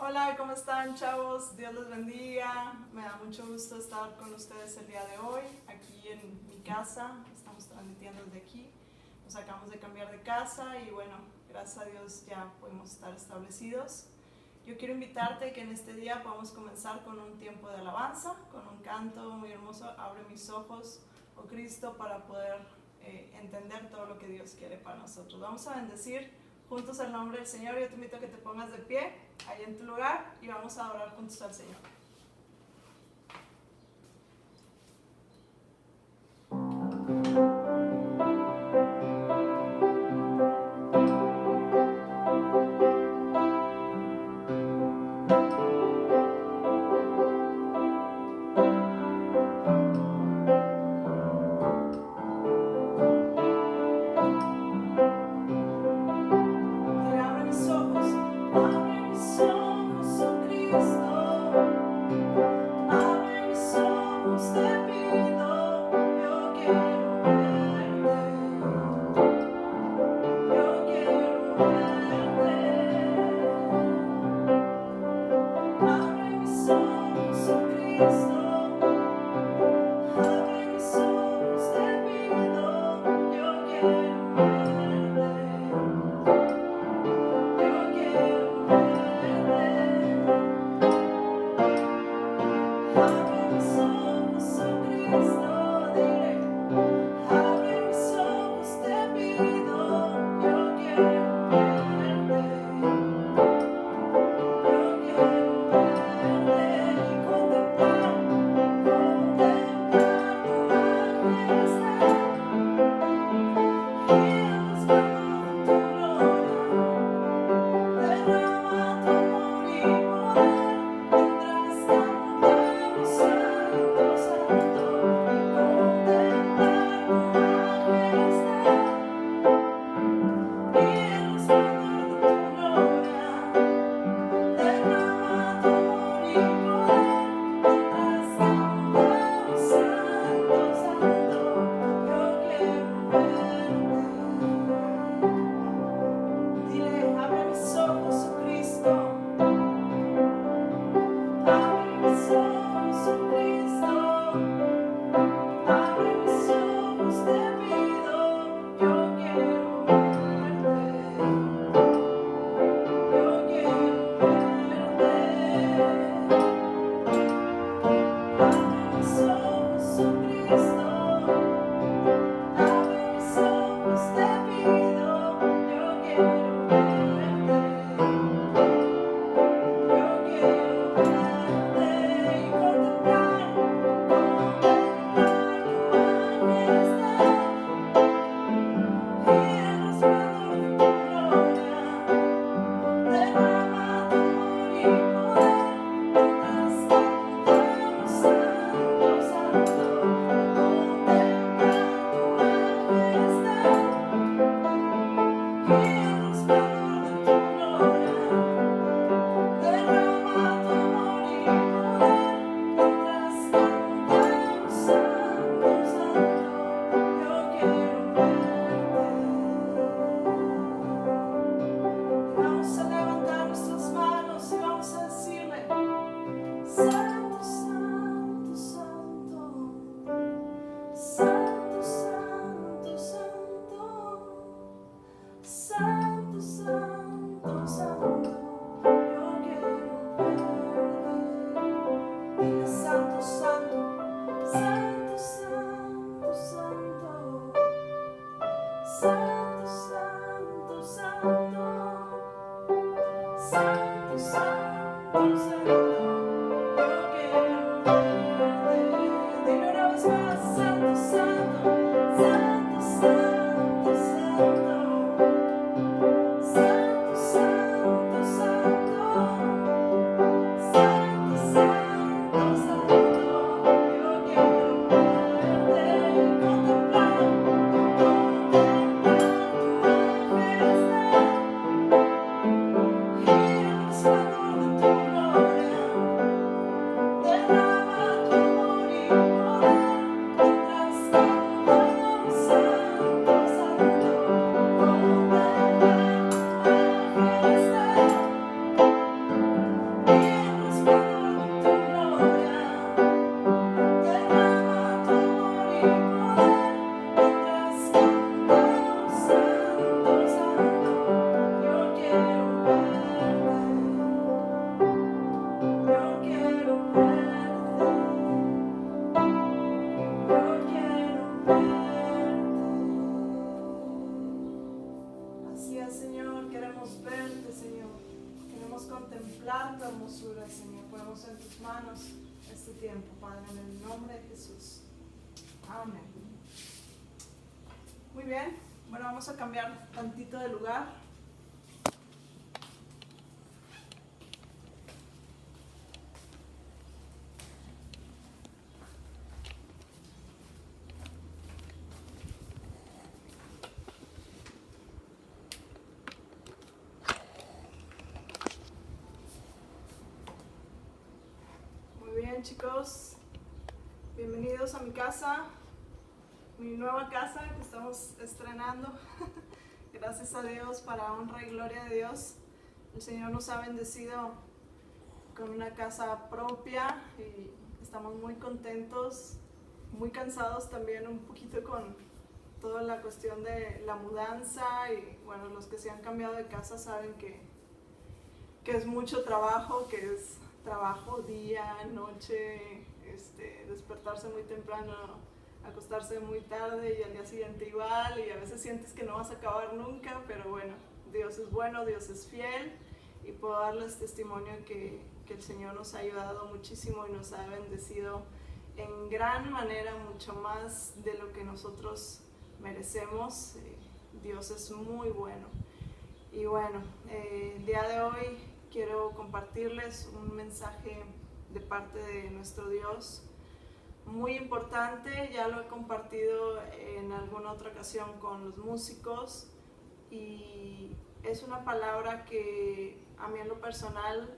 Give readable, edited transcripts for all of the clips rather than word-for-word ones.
Hola, ¿cómo están, chavos? Dios les bendiga. Me da mucho gusto estar con ustedes el día de hoy, aquí en mi casa. Estamos transmitiendo desde aquí. Nos acabamos de cambiar de casa y bueno, gracias a Dios ya podemos estar establecidos. Yo quiero invitarte que en este día podamos comenzar con un tiempo de alabanza, con un canto muy hermoso. Abre mis ojos, oh Cristo, para poder entender todo lo que Dios quiere para nosotros. Vamos a bendecir juntos el nombre del Señor. Yo te invito a que te pongas de pie ahí en tu lugar y vamos a adorar juntos al Señor. contemplar tu hermosura, Señor. Ponemos en tus manos este tiempo, Padre, en el nombre de Jesús. Amén. Muy bien, bueno, vamos a cambiar tantito de lugar. Muy bien, chicos, bienvenidos a mi casa, mi nueva casa que estamos estrenando. Gracias a Dios, para honra y gloria de Dios. El Señor nos ha bendecido con una casa propia y estamos muy contentos, muy cansados también un poquito con toda la cuestión de la mudanza. Y bueno, los que se han cambiado de casa saben que es mucho trabajo, que es trabajo día, noche, despertarse muy temprano, acostarse muy tarde y al día siguiente igual, y a veces sientes que no vas a acabar nunca, pero bueno, Dios es bueno, Dios es fiel, y puedo darles testimonio que el Señor nos ha ayudado muchísimo y nos ha bendecido en gran manera, mucho más de lo que nosotros merecemos. Dios es muy bueno. Y bueno, el día de hoy quiero compartirles un mensaje de parte de nuestro Dios muy importante. Ya lo he compartido en alguna otra ocasión con los músicos y es una palabra que a mí en lo personal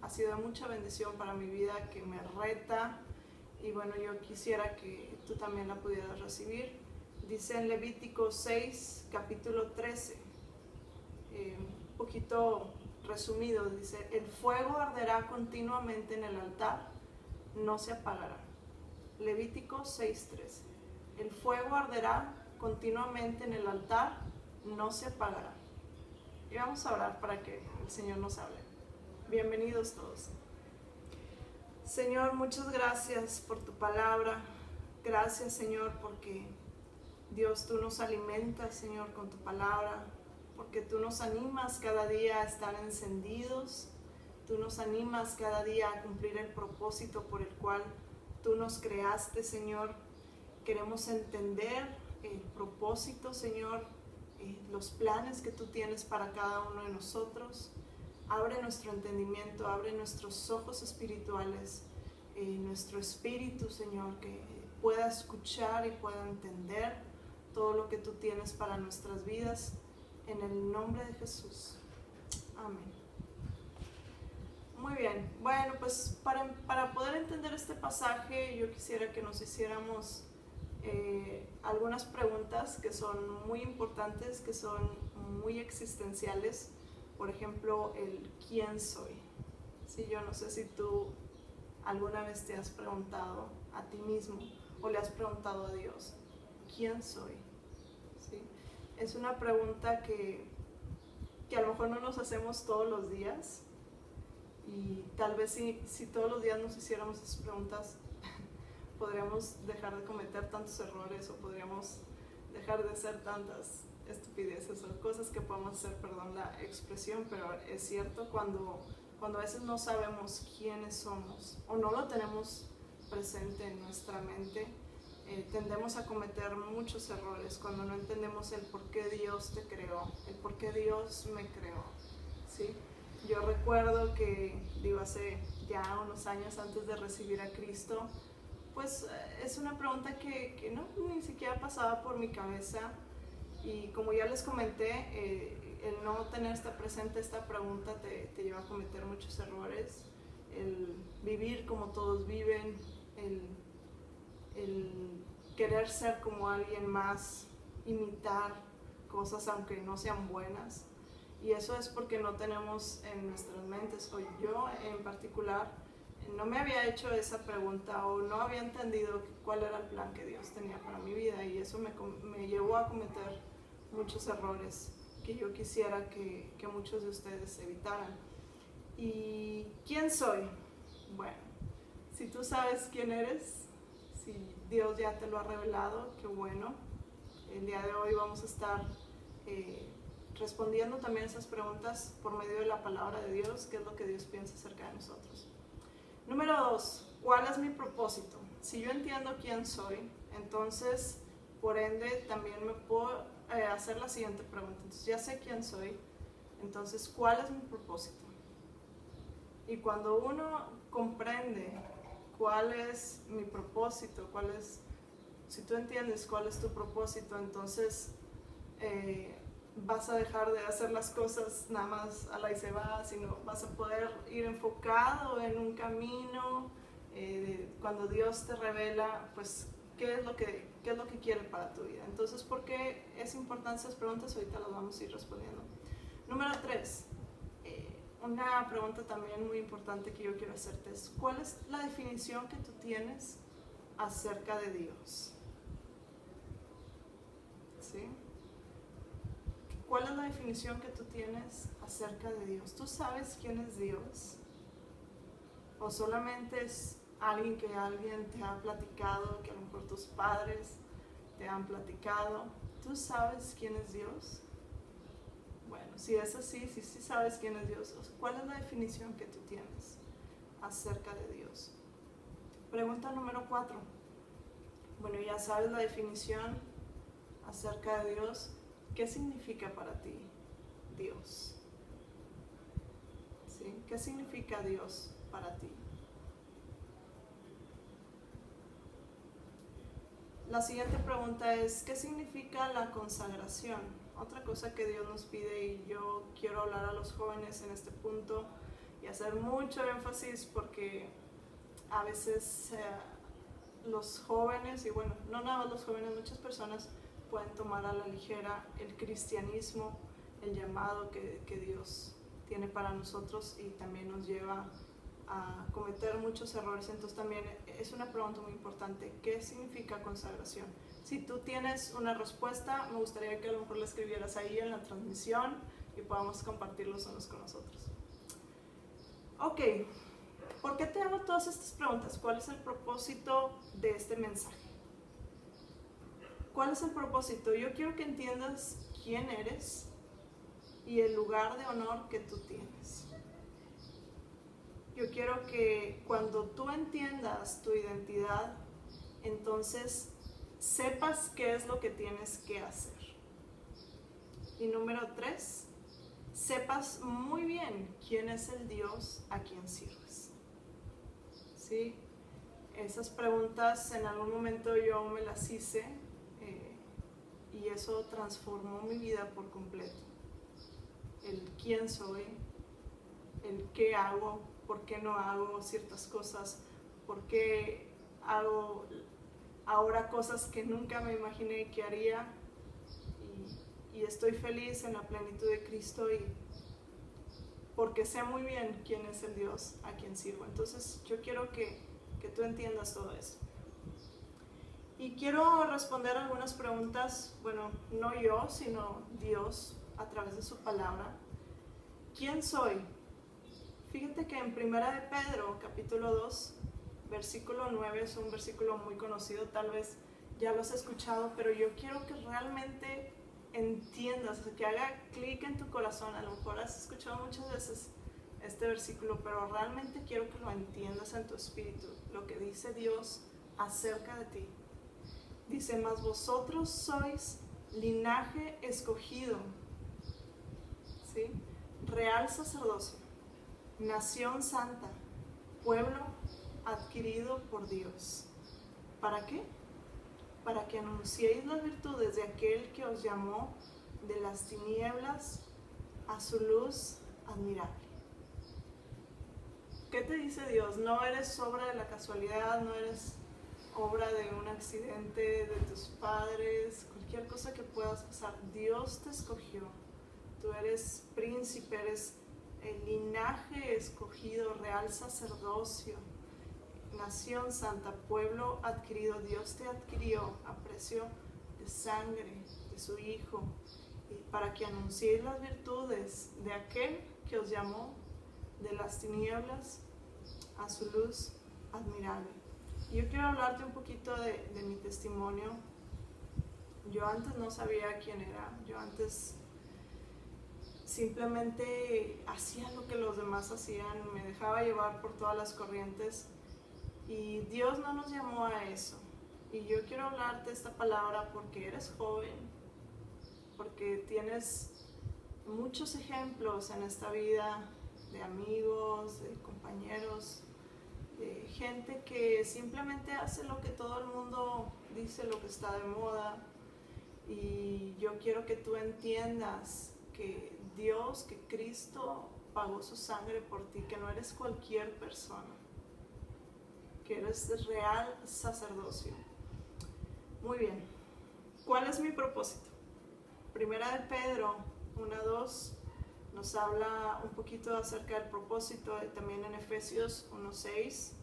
ha sido de mucha bendición para mi vida, que me reta, y bueno, yo quisiera que tú también la pudieras recibir. Dice en Levítico 6, capítulo 13, un poquito resumido, dice: el fuego arderá continuamente en el altar, no se apagará. Levítico 6:13. El fuego arderá continuamente en el altar, no se apagará. Y vamos a orar para que el Señor nos hable. Bienvenidos todos. Señor, muchas gracias por tu palabra. Gracias, Señor, porque Dios, tú nos alimentas, Señor, con tu palabra, porque tú nos animas cada día a estar encendidos, tú nos animas cada día a cumplir el propósito por el cual tú nos creaste, Señor. Queremos entender el propósito, Señor, los planes que tú tienes para cada uno de nosotros. Abre nuestro entendimiento, abre nuestros ojos espirituales, nuestro espíritu, Señor, que pueda escuchar y pueda entender todo lo que tú tienes para nuestras vidas. En el nombre de Jesús. Amén. Muy bien. Bueno, pues para poder entender este pasaje, yo quisiera que nos hiciéramos algunas preguntas que son muy importantes, que son muy existenciales. Por ejemplo, el ¿quién soy? Sí, yo no sé si tú alguna vez te has preguntado a ti mismo o le has preguntado a Dios: ¿quién soy? ¿Sí? Es una pregunta que a lo mejor no nos hacemos todos los días, y tal vez si todos los días nos hiciéramos esas preguntas podríamos dejar de cometer tantos errores, o podríamos dejar de hacer tantas estupideces o cosas que podemos hacer, perdón la expresión, pero es cierto, cuando a veces no sabemos quiénes somos o no lo tenemos presente en nuestra mente, tendemos a cometer muchos errores cuando no entendemos el por qué Dios te creó, el por qué Dios me creó, ¿sí? Yo recuerdo que, hace ya unos años antes de recibir a Cristo, pues es una pregunta que no, ni siquiera pasaba por mi cabeza, y como ya les comenté, el no tener presente esta pregunta te lleva a cometer muchos errores, el vivir como todos viven, el querer ser como alguien más, imitar cosas aunque no sean buenas, y eso es porque no tenemos en nuestras mentes, o yo en particular, no me había hecho esa pregunta o no había entendido cuál era el plan que Dios tenía para mi vida, y eso me llevó a cometer muchos errores que yo quisiera que muchos de ustedes evitaran. ¿Y quién soy? Bueno, si tú sabes quién eres, si Dios ya te lo ha revelado, qué bueno. El día de hoy vamos a estar respondiendo también esas preguntas por medio de la palabra de Dios, qué es lo que Dios piensa acerca de nosotros. Número 2, ¿cuál es mi propósito? Si yo entiendo quién soy, entonces, por ende, también me puedo hacer la siguiente pregunta. Entonces, ya sé quién soy, entonces, ¿cuál es mi propósito? Y cuando uno comprende cuál es mi propósito, si tú entiendes cuál es tu propósito, entonces vas a dejar de hacer las cosas nada más a la y se va, sino vas a poder ir enfocado en un camino, cuando Dios te revela, pues, qué es lo que quiere para tu vida. Entonces, ¿por qué es importante esas preguntas? Ahorita las vamos a ir respondiendo. Número 3, una pregunta también muy importante que yo quiero hacerte es, ¿cuál es la definición que tú tienes acerca de Dios? ¿Sí? ¿Cuál es la definición que tú tienes acerca de Dios? ¿Tú sabes quién es Dios? ¿O solamente es alguien que alguien te ha platicado, que a lo mejor tus padres te han platicado? ¿Tú sabes quién es Dios? Bueno, si es así, si sabes quién es Dios, ¿cuál es la definición que tú tienes acerca de Dios? Pregunta número 4. Bueno, ya sabes la definición acerca de Dios. ¿Qué significa para ti Dios? ¿Sí? ¿Qué significa Dios para ti? La siguiente pregunta es, ¿qué significa la consagración? Otra cosa que Dios nos pide, y yo quiero hablar a los jóvenes en este punto y hacer mucho énfasis, porque a veces los jóvenes, y bueno, no nada más los jóvenes, muchas personas pueden tomar a la ligera el cristianismo, el llamado que Dios tiene para nosotros, y también nos lleva a cometer muchos errores. Entonces también es una pregunta muy importante, ¿qué significa consagración? Si tú tienes una respuesta, me gustaría que a lo mejor la escribieras ahí en la transmisión y podamos compartirlos unos con nosotros. Ok, ¿por qué te hago todas estas preguntas? ¿Cuál es el propósito de este mensaje? ¿Cuál es el propósito? Yo quiero que entiendas quién eres y el lugar de honor que tú tienes. Yo quiero que cuando tú entiendas tu identidad, entonces sepas qué es lo que tienes que hacer. Y número 3, sepas muy bien quién es el Dios a quien sirves. ¿Sí? Esas preguntas en algún momento yo me las hice, y eso transformó mi vida por completo. El quién soy, el qué hago, por qué no hago ciertas cosas, por qué hago ahora cosas que nunca me imaginé que haría, y estoy feliz en la plenitud de Cristo, y porque sé muy bien quién es el Dios a quien sirvo. Entonces yo quiero que tú entiendas todo eso. Y quiero responder algunas preguntas, bueno, no yo, sino Dios a través de su palabra. ¿Quién soy? Fíjate que en 1 de Pedro, capítulo 2, versículo 9, es un versículo muy conocido, tal vez ya lo has escuchado, pero yo quiero que realmente entiendas, o sea, que haga clic en tu corazón. A lo mejor has escuchado muchas veces este versículo, pero realmente quiero que lo entiendas en tu espíritu, lo que dice Dios acerca de ti. Dice, mas vosotros sois linaje escogido, ¿sí? Real sacerdocio, nación santa, pueblo adquirido por Dios. ¿Para qué? Para que anunciéis las virtudes de aquel que os llamó de las tinieblas a su luz admirable. ¿Qué te dice Dios? No eres obra de la casualidad, no eres obra de un accidente de tus padres, cualquier cosa que puedas pasar. Dios te escogió. Tú eres príncipe, eres el linaje escogido, real sacerdocio, nación santa, pueblo adquirido. Dios te adquirió a precio de sangre de su Hijo, y para que anunciéis las virtudes de aquel que os llamó de las tinieblas a su luz admirable. Y yo quiero hablarte un poquito de mi testimonio. Yo antes no sabía quién era. Yo antes simplemente hacía lo que los demás hacían, me dejaba llevar por todas las corrientes, y Dios no nos llamó a eso. Y yo quiero hablarte esta palabra porque eres joven, porque tienes muchos ejemplos en esta vida de amigos, de compañeros, de gente que simplemente hace lo que todo el mundo dice, lo que está de moda. Y yo quiero que tú entiendas que Dios, que Cristo pagó su sangre por ti, que no eres cualquier persona, que eres real sacerdocio. Muy bien, ¿cuál es mi propósito? Primera de Pedro 1:2 nos habla un poquito acerca del propósito, también en Efesios 1:6.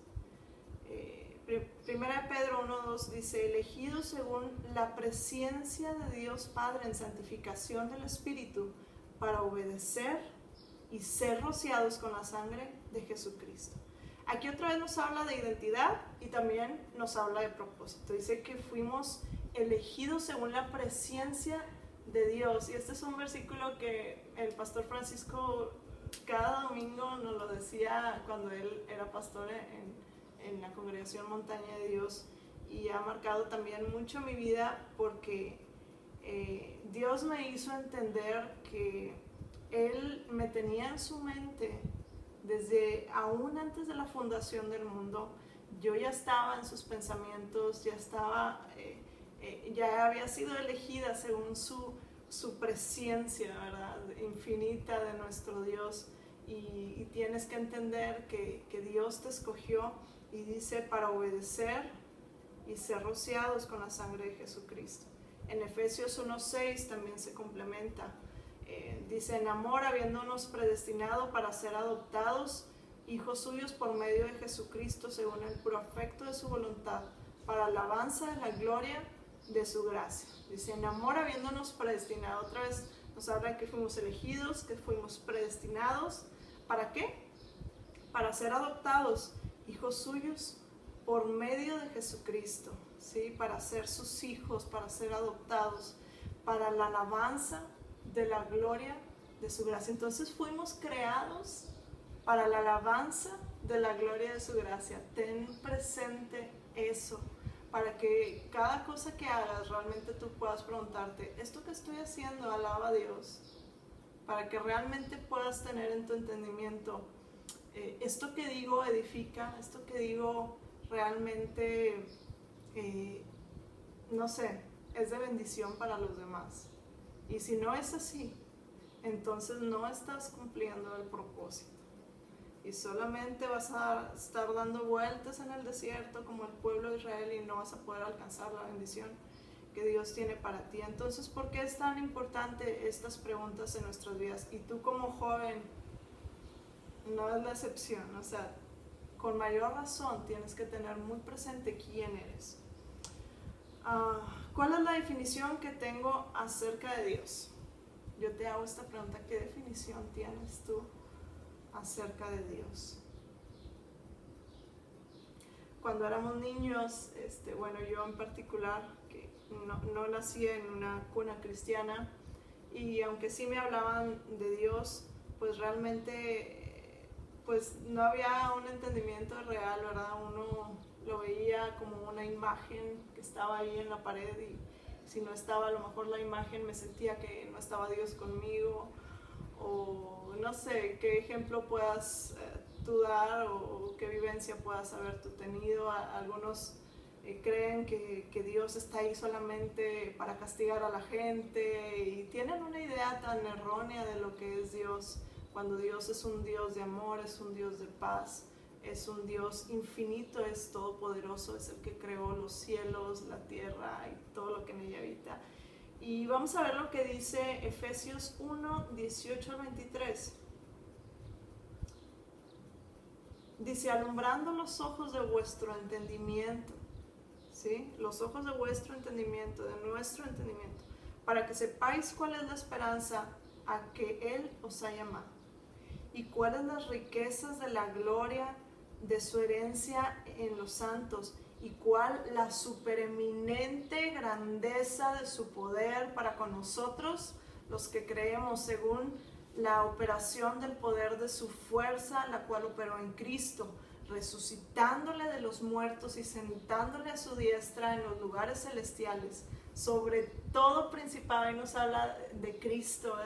Primera de Pedro 1:2 dice: elegidos según la presencia de Dios Padre en santificación del Espíritu, para obedecer y ser rociados con la sangre de Jesucristo. Aquí otra vez nos habla de identidad y también nos habla de propósito. Dice que fuimos elegidos según la presencia de Dios. Y este es un versículo que el pastor Francisco cada domingo nos lo decía cuando él era pastor en la congregación Montaña de Dios, y ha marcado también mucho mi vida porque Dios me hizo entender que Él me tenía en su mente desde aún antes de la fundación del mundo. Yo ya estaba en sus pensamientos, ya había sido elegida según su presencia, ¿verdad?, infinita de nuestro Dios. Y tienes que entender que Dios te escogió, y dice, para obedecer y ser rociados con la sangre de Jesucristo. En Efesios 1:6 también se complementa. Dice: en amor, habiéndonos predestinado para ser adoptados hijos suyos por medio de Jesucristo, según el puro afecto de su voluntad, para alabanza de la gloria de su gracia. Dice: en amor, habiéndonos predestinado. Otra vez nos habla que fuimos elegidos, que fuimos predestinados. ¿Para qué? Para ser adoptados hijos suyos por medio de Jesucristo, ¿sí? Para ser sus hijos, para ser adoptados, para la alabanza de la gloria de su gracia. Entonces fuimos creados para la alabanza de la gloria de su gracia. Ten presente eso, para que cada cosa que hagas realmente tú puedas preguntarte: ¿esto que estoy haciendo alaba a Dios? Para que realmente puedas tener en tu entendimiento: esto que digo edifica, esto que digo realmente, no sé, es de bendición para los demás. Y si no es así, entonces no estás cumpliendo el propósito. Y solamente vas a estar dando vueltas en el desierto como el pueblo de Israel, y no vas a poder alcanzar la bendición que Dios tiene para ti. Entonces, ¿por qué es tan importante estas preguntas en nuestras vidas? Y tú como joven no es la excepción. O sea, con mayor razón tienes que tener muy presente quién eres. ¿Cuál es la definición que tengo acerca de Dios? Yo te hago esta pregunta: ¿qué definición tienes tú acerca de Dios? Cuando éramos niños, yo en particular, que no nací en una cuna cristiana, y aunque sí me hablaban de Dios, pues realmente pues no había un entendimiento real, ¿verdad? Uno lo veía como una imagen que estaba ahí en la pared, y si no estaba a lo mejor la imagen, me sentía que no estaba Dios conmigo. O no sé qué ejemplo puedas tú dar, o qué vivencia puedas haber tú tenido. Algunos creen que Dios está ahí solamente para castigar a la gente, y tienen una idea tan errónea de lo que es Dios, cuando Dios es un Dios de amor, es un Dios de paz, es un Dios infinito, es todopoderoso, es el que creó los cielos, la tierra y todo lo que en ella habita. Y vamos a ver lo que dice Efesios 1:18-23. Dice: alumbrando los ojos de vuestro entendimiento, ¿sí? Los ojos de vuestro entendimiento, de nuestro entendimiento, para que sepáis cuál es la esperanza a que Él os ha llamado, y cuáles las riquezas de la gloria de su herencia en los santos, y cuál la supereminente grandeza de su poder para con nosotros, los que creemos, según la operación del poder de su fuerza, la cual operó en Cristo, resucitándole de los muertos y sentándole a su diestra en los lugares celestiales, sobre todo principado. Y nos habla de Cristo,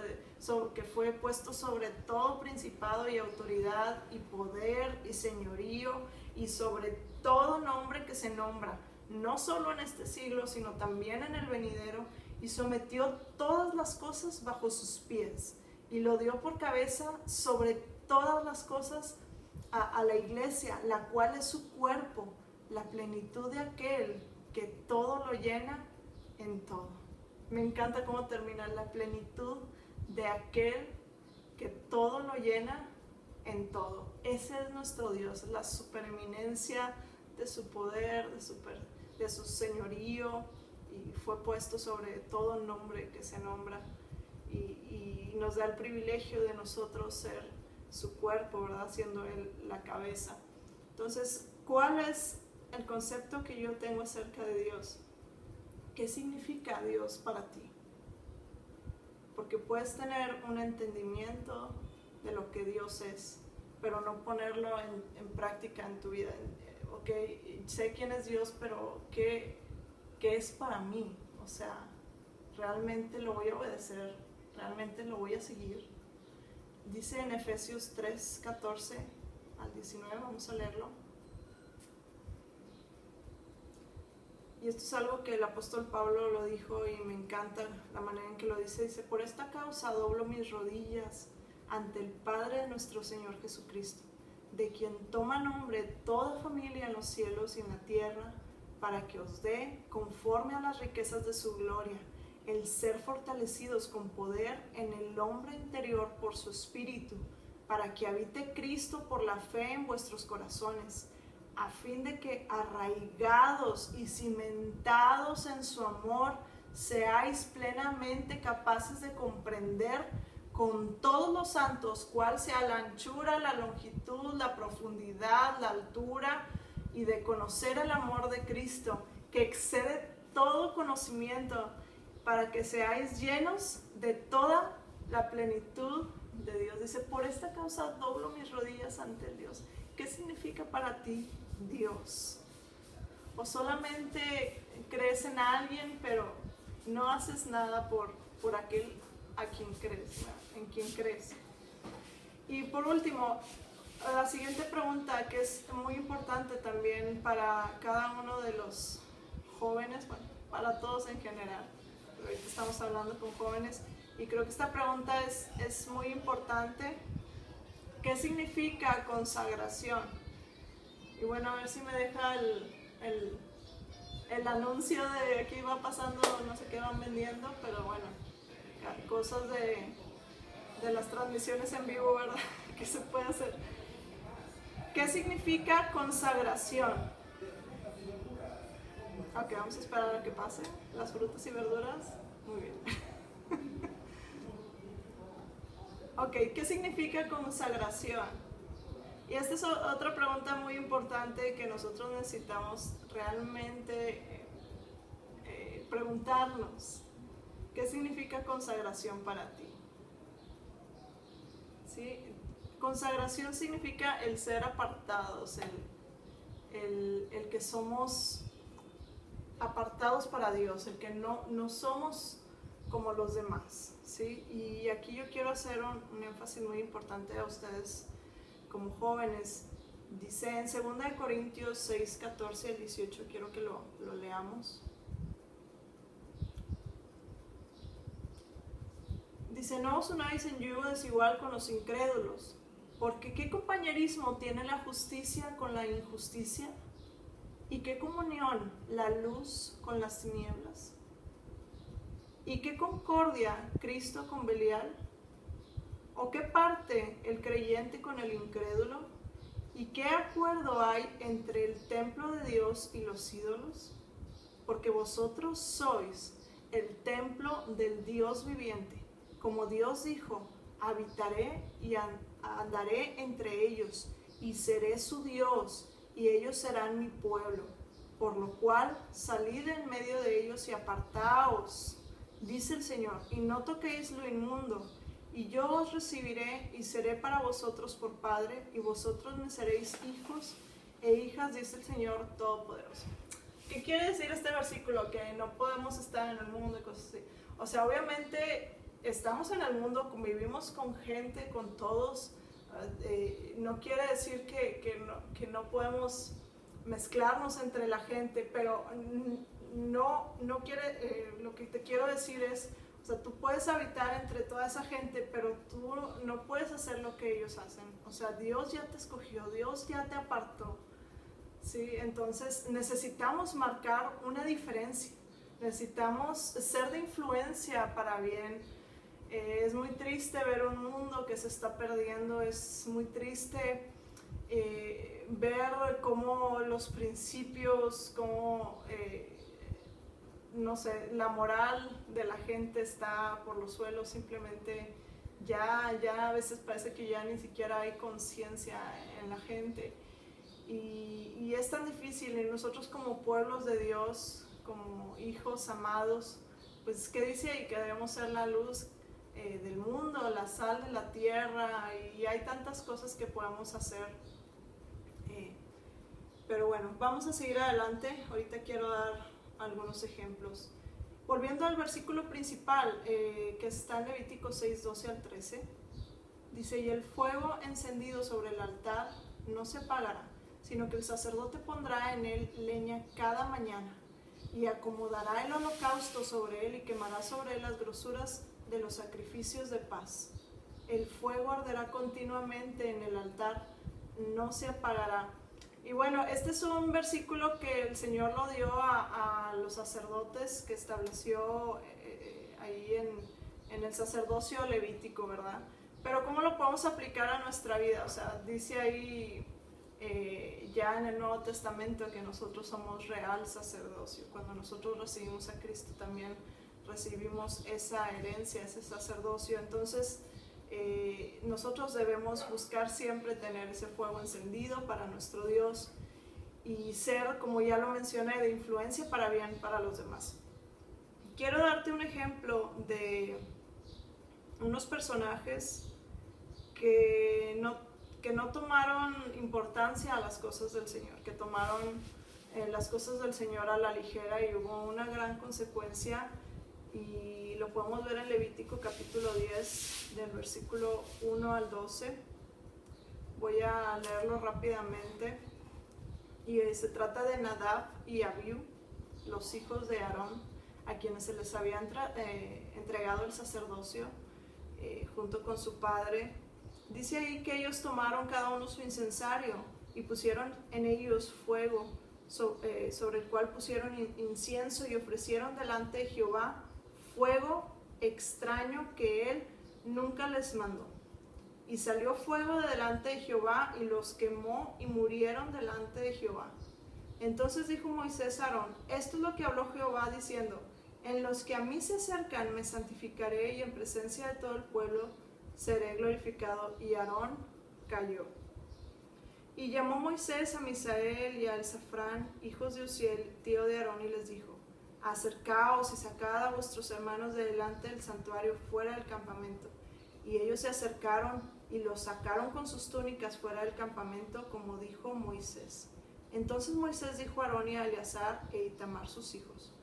que fue puesto sobre todo principado y autoridad y poder y señorío, y sobre todo nombre que se nombra, no solo en este siglo, sino también en el venidero, y sometió todas las cosas bajo sus pies, y lo dio por cabeza sobre todas las cosas a la iglesia, la cual es su cuerpo, la plenitud de aquel que todo lo llena en todo. Me encanta cómo termina: la plenitud de aquel que todo lo llena en todo. Ese es nuestro Dios, la supereminencia de su poder, de su señorío, y fue puesto sobre todo nombre que se nombra, y nos da el privilegio de nosotros ser su cuerpo, ¿verdad? Siendo Él la cabeza. Entonces, ¿cuál es el concepto que yo tengo acerca de Dios? ¿Qué significa Dios para ti? Porque puedes tener un entendimiento de lo que Dios es, pero no ponerlo en práctica en tu vida. Ok, sé quién es Dios, pero ¿qué es para mí? O sea, ¿realmente lo voy a obedecer? ¿Realmente lo voy a seguir? Dice en Efesios 3, 14 al 19, vamos a leerlo. Y esto es algo que el apóstol Pablo lo dijo, y me encanta la manera en que lo dice. Dice: por esta causa doblo mis rodillas ante el Padre de nuestro Señor Jesucristo, de quien toma nombre toda familia en los cielos y en la tierra, para que os dé, conforme a las riquezas de su gloria, el ser fortalecidos con poder en el hombre interior por su Espíritu, para que habite Cristo por la fe en vuestros corazones, a fin de que, arraigados y cimentados en su amor, seáis plenamente capaces de comprender con todos los santos cuál sea la anchura, la longitud, la profundidad, la altura, y de conocer el amor de Cristo, que excede todo conocimiento, para que seáis llenos de toda la plenitud de Dios. Dice: por esta causa doblo mis rodillas ante el Dios. ¿Qué significa para ti Dios? ¿O solamente crees en alguien, pero no haces nada por aquel a quien crees, ¿no? En quien crees? Y por último, la siguiente pregunta, que es muy importante también para cada uno de los jóvenes, bueno, para todos en general, pero ahorita estamos hablando con jóvenes, y creo que esta pregunta es muy importante. ¿Qué significa consagración? Y bueno, a ver si me deja el anuncio de aquí va pasando, no sé qué van vendiendo, pero bueno, cosas de las transmisiones en vivo, ¿verdad? ¿Qué se puede hacer? ¿Qué significa consagración? Ok, vamos a esperar a que pase las frutas y verduras. Muy bien. Ok, ¿qué significa consagración? Y esta es otra pregunta muy importante que nosotros necesitamos realmente preguntarnos. ¿Qué significa consagración para ti? ¿Sí? Consagración significa el ser apartados, el que somos apartados para Dios, el que no somos como los demás, ¿sí? Y aquí yo quiero hacer un énfasis muy importante a ustedes como jóvenes. Dice en 2 Corintios 6, 14 al 18, quiero que lo leamos. Dice: no os unáis en yugo desigual con los incrédulos, porque ¿qué compañerismo tiene la justicia con la injusticia? ¿Y qué comunión la luz con las tinieblas? ¿Y qué concordia Cristo con Belial? ¿O qué parte el creyente con el incrédulo? ¿Y qué acuerdo hay entre el templo de Dios y los ídolos? Porque vosotros sois el templo del Dios viviente. Como Dios dijo: habitaré y andaré entre ellos, y seré su Dios, y ellos serán mi pueblo. Por lo cual, salid en medio de ellos y apartaos, dice el Señor, y no toquéis lo inmundo, y yo os recibiré y seré para vosotros por padre, y vosotros me seréis hijos e hijas, dice el Señor Todopoderoso. ¿Qué quiere decir este versículo? Que no podemos estar en el mundo y cosas así. O sea, obviamente estamos en el mundo, convivimos con gente, con todos. No quiere decir que no podemos mezclarnos entre la gente, pero no quiere, lo que te quiero decir es, o sea, tú puedes habitar entre toda esa gente, pero tú no puedes hacer lo que ellos hacen. O sea, Dios ya te escogió, Dios ya te apartó. ¿Sí? Entonces necesitamos marcar una diferencia, necesitamos ser de influencia para bien. Es muy triste ver un mundo que se está perdiendo, es muy triste ver cómo los principios, cómo, no sé, la moral de la gente está por los suelos. Simplemente ya a veces parece que ya ni siquiera hay conciencia en la gente. Y es tan difícil, y nosotros como pueblos de Dios, como hijos amados, pues ¿qué dice ahí? Que debemos ser la luz del mundo, la sal de la tierra, y hay tantas cosas que podemos hacer. Pero bueno, vamos a seguir adelante. Ahorita quiero dar algunos ejemplos. Volviendo al versículo principal, que está en Levítico 6, 12 al 13, dice: y el fuego encendido sobre el altar no se apagará, sino que el sacerdote pondrá en él leña cada mañana, y acomodará el holocausto sobre él, y quemará sobre él las grosuras de los sacrificios de paz. El fuego arderá continuamente en el altar, no se apagará. Y bueno, este es un versículo que el Señor lo dio a los sacerdotes, que estableció ahí en el sacerdocio levítico, ¿verdad? Pero ¿cómo lo podemos aplicar a nuestra vida? O sea, dice ahí ya en el Nuevo Testamento que nosotros somos real sacerdocio. Cuando nosotros recibimos a Cristo también recibimos esa herencia, ese sacerdocio. Entonces nosotros debemos buscar siempre tener ese fuego encendido para nuestro Dios y ser, como ya lo mencioné, de influencia para bien para los demás. Quiero darte un ejemplo de unos personajes que no tomaron importancia a las cosas del Señor, que tomaron las cosas del Señor a la ligera, y hubo una gran consecuencia, y lo podemos ver en Levítico capítulo 10, del versículo 1 al 12. Voy a leerlo rápidamente. Y se trata de Nadab y Abiú, los hijos de Aarón, a quienes se les había entregado el sacerdocio junto con su padre. Dice ahí que ellos tomaron cada uno su incensario y pusieron en ellos fuego, sobre el cual pusieron incienso, y ofrecieron delante de Jehová fuego extraño que él nunca les mandó. Y salió fuego de delante de Jehová y los quemó, y murieron delante de Jehová. Entonces dijo Moisés a Aarón: esto es lo que habló Jehová diciendo: en los que a mí se acercan me santificaré, y en presencia de todo el pueblo seré glorificado. Y Aarón calló. Y llamó Moisés a Misael y a Elzafrán, hijos de Uziel, tío de Aarón, y les dijo: acercaos y sacad a vuestros hermanos de delante del santuario fuera del campamento. Y ellos se acercaron y los sacaron con sus túnicas fuera del campamento, como dijo Moisés. Entonces Moisés dijo a Aarón y a Eleazar e Itamar sus hijos: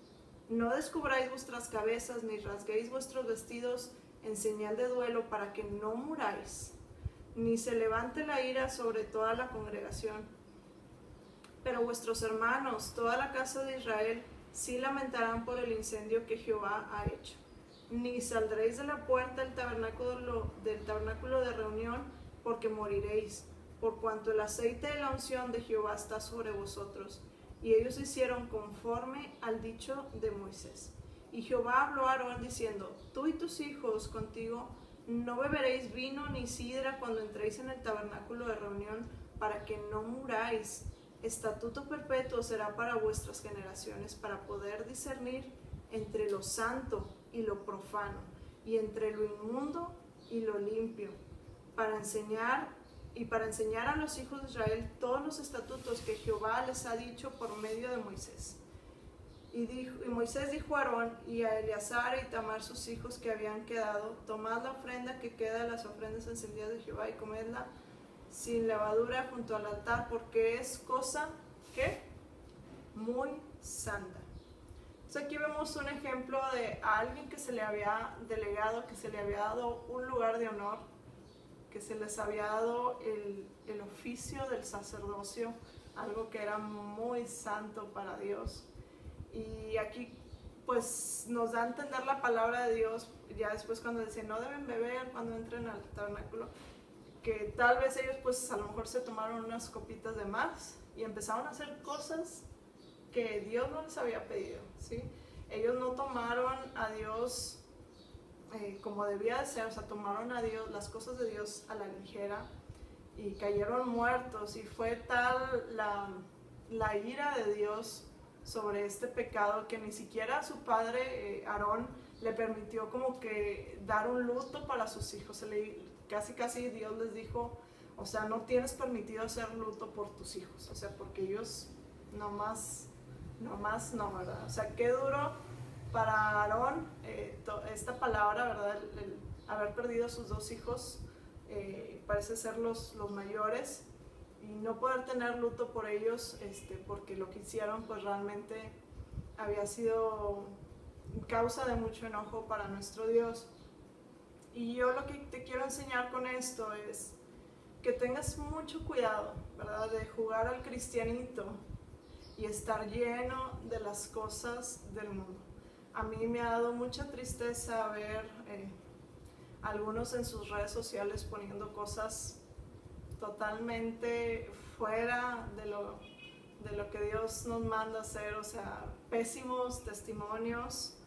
no descubráis vuestras cabezas, ni rasguéis vuestros vestidos en señal de duelo, para que no muráis, ni se levante la ira sobre toda la congregación. Pero vuestros hermanos, toda la casa de Israel, sí lamentarán por el incendio que Jehová ha hecho. Ni saldréis de la puerta del tabernáculo de reunión, porque moriréis, por cuanto el aceite de la unción de Jehová está sobre vosotros. Y ellos hicieron conforme al dicho de Moisés. Y Jehová habló a Aarón diciendo: tú y tus hijos contigo no beberéis vino ni sidra cuando entréis en el tabernáculo de reunión, para que no muráis. Estatuto perpetuo será para vuestras generaciones, para poder discernir entre lo santo y lo profano, y entre lo inmundo y lo limpio, para enseñar a los hijos de Israel todos los estatutos que Jehová les ha dicho por medio de Moisés. Y Moisés dijo a Aarón y a Eleazar y Tamar sus hijos que habían quedado: tomad la ofrenda que queda de las ofrendas encendidas de Jehová y comedla sin levadura junto al altar, porque es cosa, ¿qué? Muy santa. Entonces aquí vemos un ejemplo de alguien que se le había delegado, que se le había dado un lugar de honor, que se les había dado el oficio del sacerdocio, algo que era muy santo para Dios. Y aquí pues nos da a entender la palabra de Dios, ya después cuando dice no deben beber cuando entren al tabernáculo, que tal vez ellos pues a lo mejor se tomaron unas copitas de más y empezaron a hacer cosas que Dios no les había pedido, ¿sí? Ellos no tomaron a Dios como debía de ser, o sea, tomaron a Dios, las cosas de Dios a la ligera y cayeron muertos, y fue tal la ira de Dios sobre este pecado que ni siquiera a su padre Aarón le permitió como que dar un luto para sus hijos. Casi Dios les dijo, o sea, no tienes permitido hacer luto por tus hijos, o sea, porque ellos nomás no, ¿verdad? O sea, qué duro para Aarón esta palabra, ¿verdad? El haber perdido a sus dos hijos, parece ser los mayores, y no poder tener luto por ellos, porque lo que hicieron pues realmente había sido causa de mucho enojo para nuestro Dios. Y yo lo que te quiero enseñar con esto es que tengas mucho cuidado, ¿verdad? De jugar al cristianito y estar lleno de las cosas del mundo. A mí me ha dado mucha tristeza ver algunos en sus redes sociales poniendo cosas totalmente fuera de lo que Dios nos manda hacer, o sea, pésimos testimonios,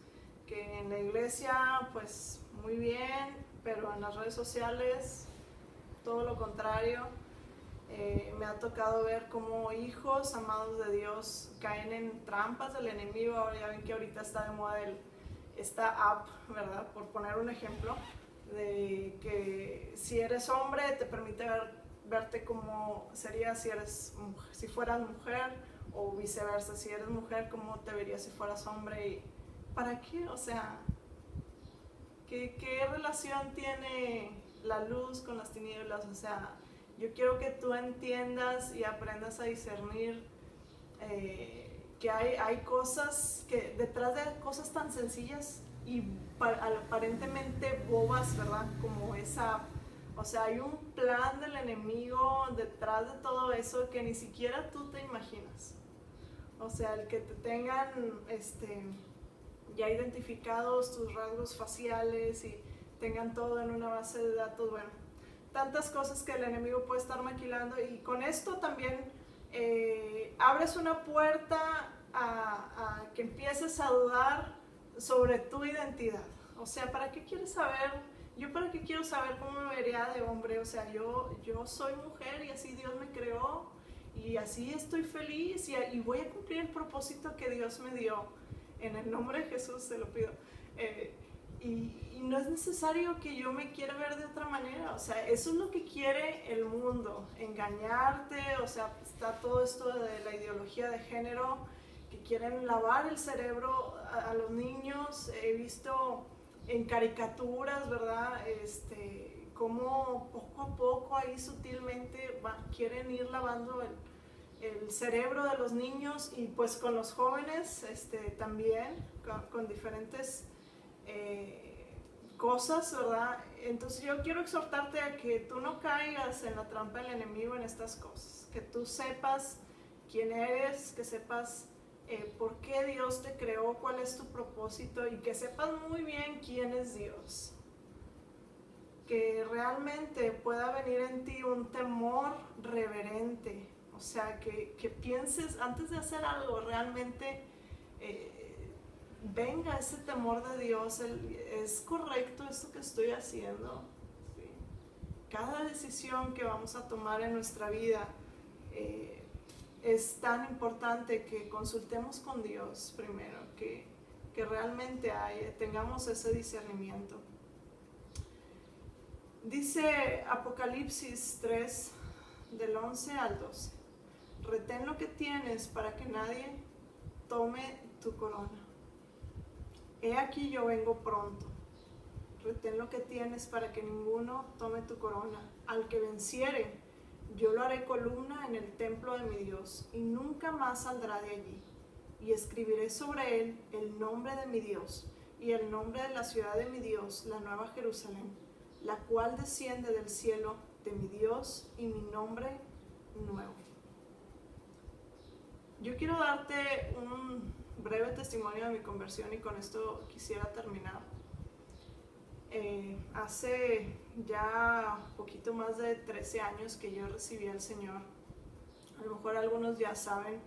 que en la iglesia pues muy bien, pero en las redes sociales todo lo contrario. Me ha tocado ver cómo hijos amados de Dios caen en trampas del enemigo. Ahora ya ven que ahorita está de moda esta app, ¿verdad? Por poner un ejemplo, de que si eres hombre te permite verte como sería si fueras mujer, o viceversa, si eres mujer cómo te verías si fueras hombre. ¿Y para qué? O sea, ¿qué relación tiene la luz con las tinieblas? O sea, yo quiero que tú entiendas y aprendas a discernir que hay cosas que detrás de cosas tan sencillas y aparentemente bobas, ¿verdad? Como esa, o sea, hay un plan del enemigo detrás de todo eso que ni siquiera tú te imaginas. O sea, el que te tengan ya identificados tus rasgos faciales y tengan todo en una base de datos, bueno, tantas cosas que el enemigo puede estar maquilando. Y con esto también abres una puerta a que empieces a dudar sobre tu identidad. O sea, ¿para qué quieres saber? Yo para qué quiero saber cómo me vería de hombre. O sea, yo soy mujer y así Dios me creó y así estoy feliz y voy a cumplir el propósito que Dios me dio. En el nombre de Jesús te lo pido. Y no es necesario que yo me quiera ver de otra manera. O sea, eso es lo que quiere el mundo, engañarte. O sea, está todo esto de la ideología de género, que quieren lavar el cerebro a los niños. He visto en caricaturas, ¿verdad? Cómo poco a poco ahí sutilmente quieren ir lavando el cerebro de los niños, y pues con los jóvenes también, con diferentes cosas, ¿verdad? Entonces yo quiero exhortarte a que tú no caigas en la trampa del enemigo en estas cosas, que tú sepas quién eres, que sepas por qué Dios te creó, cuál es tu propósito, y que sepas muy bien quién es Dios. Que realmente pueda venir en ti un temor reverente, o sea, que pienses antes de hacer algo, realmente venga ese temor de Dios. ¿Es correcto esto que estoy haciendo? ¿Sí? Cada decisión que vamos a tomar en nuestra vida es tan importante que consultemos con Dios primero, que realmente tengamos ese discernimiento. Dice Apocalipsis 3, del 11 al 12, retén lo que tienes para que nadie tome tu corona. He aquí yo vengo pronto. Retén lo que tienes para que ninguno tome tu corona. Al que venciere, yo lo haré columna en el templo de mi Dios, y nunca más saldrá de allí. Y escribiré sobre él el nombre de mi Dios, y el nombre de la ciudad de mi Dios, la nueva Jerusalén, la cual desciende del cielo de mi Dios, y mi nombre nuevo. Yo quiero darte un breve testimonio de mi conversión, y con esto quisiera terminar. Hace ya poquito más de 13 años que yo recibí al Señor. A lo mejor algunos ya saben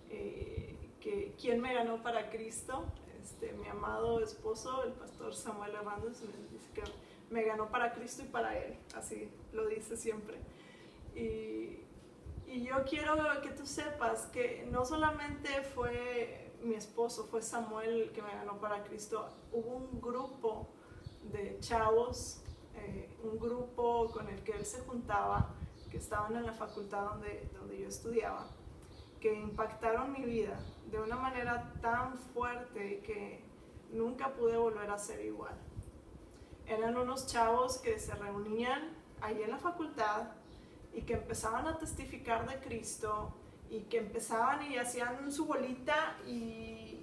que quién me ganó para Cristo. Mi amado esposo, el pastor Samuel Hernández, me dice que me ganó para Cristo y para Él, así lo dice siempre. Y yo quiero que tú sepas que no solamente fue mi esposo, fue Samuel el que me ganó para Cristo. Hubo un grupo de chavos, un grupo con el que él se juntaba, que estaban en la facultad donde yo estudiaba, que impactaron mi vida de una manera tan fuerte que nunca pude volver a ser igual. Eran unos chavos que se reunían ahí en la facultad y que empezaban a testificar de Cristo, y que empezaban y hacían su bolita, y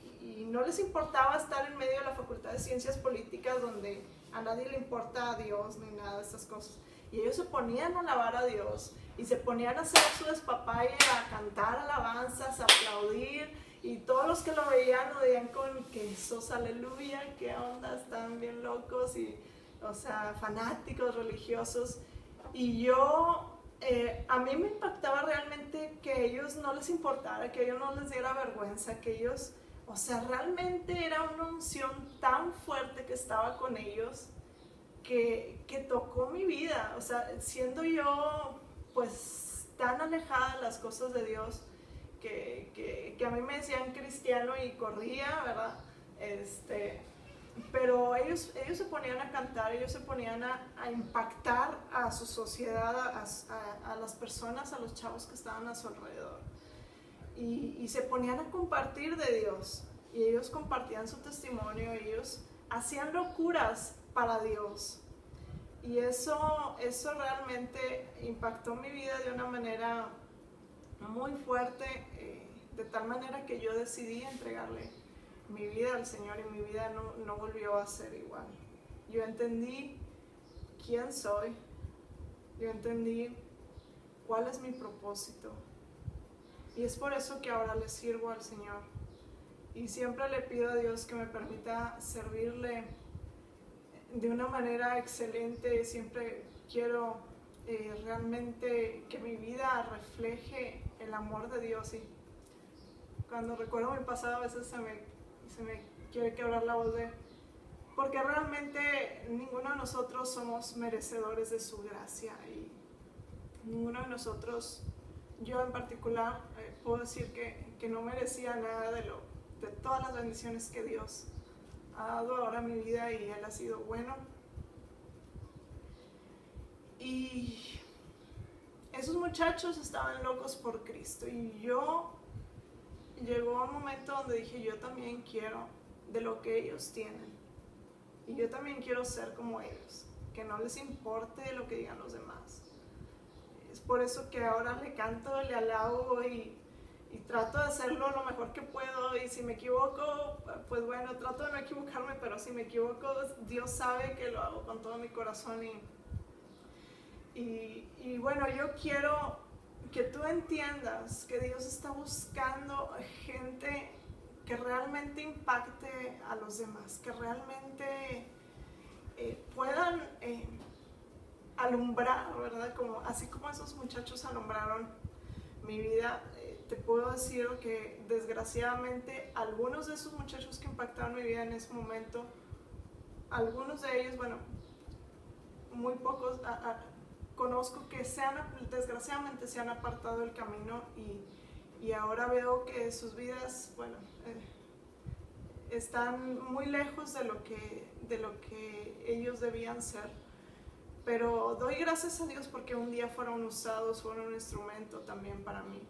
no les importaba estar en medio de la Facultad de Ciencias Políticas, donde a nadie le importa a Dios ni nada de esas cosas. Y ellos se ponían a alabar a Dios, y se ponían a hacer su despapalle, a cantar alabanzas, a aplaudir, y todos los que lo veían con que esos aleluya, qué onda, están bien locos, y o sea, fanáticos religiosos. Y yo, a mí me impactaba realmente que a ellos no les importara, que a ellos no les diera vergüenza, que ellos, o sea, realmente era una unción tan fuerte que estaba con ellos, que tocó mi vida. O sea, siendo yo pues tan alejada de las cosas de Dios, que a mí me decían cristiano y corría, ¿verdad? Pero ellos se ponían a cantar, ellos se ponían a impactar a su sociedad, a las personas, a los chavos que estaban a su alrededor. Y se ponían a compartir de Dios, y ellos compartían su testimonio, ellos hacían locuras para Dios. Y eso realmente impactó mi vida de una manera muy fuerte, de tal manera que yo decidí entregarle mi vida al Señor, y mi vida no volvió a ser igual. Yo entendí quién soy, yo entendí cuál es mi propósito, y es por eso que ahora le sirvo al Señor, y siempre le pido a Dios que me permita servirle de una manera excelente. Siempre quiero realmente que mi vida refleje el amor de Dios, y cuando recuerdo mi pasado a veces se me quiere quebrar la voz porque realmente ninguno de nosotros somos merecedores de su gracia, y ninguno de nosotros, yo en particular, puedo decir que no merecía nada de todas las bendiciones que Dios ha dado ahora a mi vida, y Él ha sido bueno. Y esos muchachos estaban locos por Cristo, y llegó un momento donde dije, yo también quiero de lo que ellos tienen, y yo también quiero ser como ellos, que no les importe lo que digan los demás. Es por eso que ahora le canto, le alabo, y trato de hacerlo lo mejor que puedo, y si me equivoco, pues bueno, trato de no equivocarme, pero si me equivoco, Dios sabe que lo hago con todo mi corazón. Y bueno, yo quiero que tú entiendas que Dios está buscando gente que realmente impacte a los demás, que realmente puedan alumbrar, ¿verdad? Así como esos muchachos alumbraron mi vida. Te puedo decir que desgraciadamente algunos de esos muchachos que impactaron mi vida en ese momento, algunos de ellos, bueno, muy pocos, conozco que desgraciadamente se han apartado del camino, y ahora veo que sus vidas, bueno, están muy lejos de lo que ellos debían ser. Pero doy gracias a Dios porque un día fueron usados, fueron un instrumento también para mí.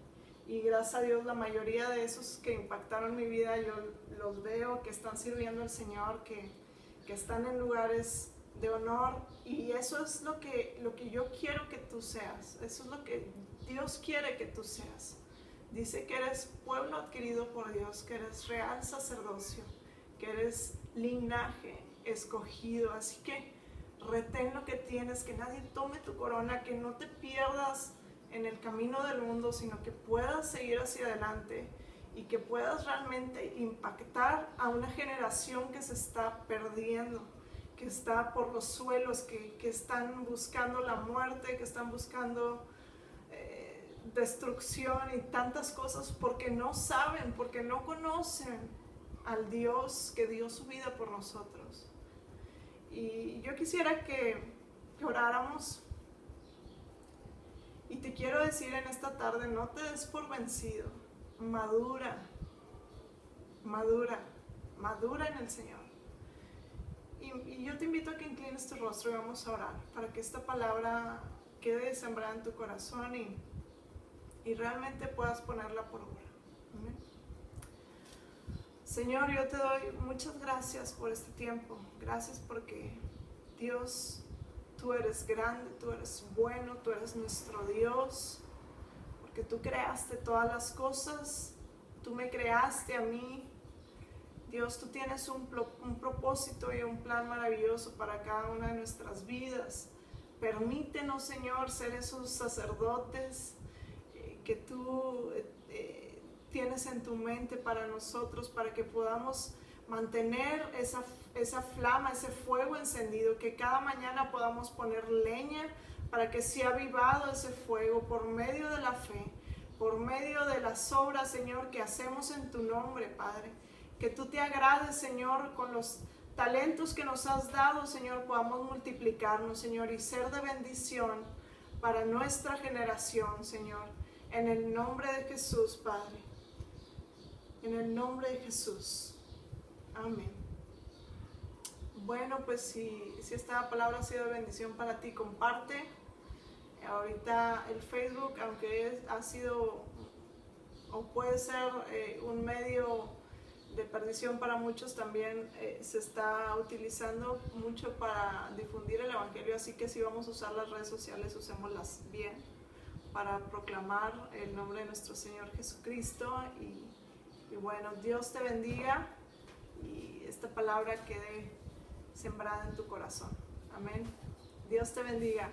Y gracias a Dios la mayoría de esos que impactaron mi vida yo los veo que están sirviendo al Señor, que están en lugares de honor, y eso es lo que yo quiero que tú seas. Eso es lo que Dios quiere que tú seas. Dice que eres pueblo adquirido por Dios, que eres real sacerdocio, que eres linaje escogido. Así que retén lo que tienes, que nadie tome tu corona, que no te pierdas en el camino del mundo, sino que puedas seguir hacia adelante y que puedas realmente impactar a una generación que se está perdiendo, que está por los suelos, que están buscando la muerte, que están buscando destrucción y tantas cosas porque no saben, porque no conocen al Dios que dio su vida por nosotros. Y yo quisiera que oráramos, y te quiero decir en esta tarde, no te des por vencido, madura en el Señor. Y yo te invito a que inclines tu rostro y vamos a orar para que esta palabra quede sembrada en tu corazón y realmente puedas ponerla por obra. Amén. Señor, yo te doy muchas gracias por este tiempo. Gracias porque, Dios, tú eres grande, tú eres bueno, tú eres nuestro Dios, porque tú creaste todas las cosas, tú me creaste a mí. Dios, tú tienes un propósito y un plan maravilloso para cada una de nuestras vidas. Permítenos, Señor, ser esos sacerdotes que tú tienes en tu mente para nosotros, para que podamos mantener esa flama, ese fuego encendido, que cada mañana podamos poner leña para que sea avivado ese fuego por medio de la fe, por medio de las obras, Señor, que hacemos en tu nombre, Padre. Que tú te agrades, Señor, con los talentos que nos has dado, Señor, podamos multiplicarnos, Señor, y ser de bendición para nuestra generación, Señor. En el nombre de Jesús, Padre. En el nombre de Jesús. Amén. Bueno, pues si esta palabra ha sido de bendición para ti, comparte. Ahorita el Facebook, aunque ha sido o puede ser un medio de perdición para muchos, también se está utilizando mucho para difundir el Evangelio, así que si vamos a usar las redes sociales, usémoslas bien para proclamar el nombre de nuestro Señor Jesucristo. Y bueno, Dios te bendiga y esta palabra quede sembrada en tu corazón. Amén. Dios te bendiga.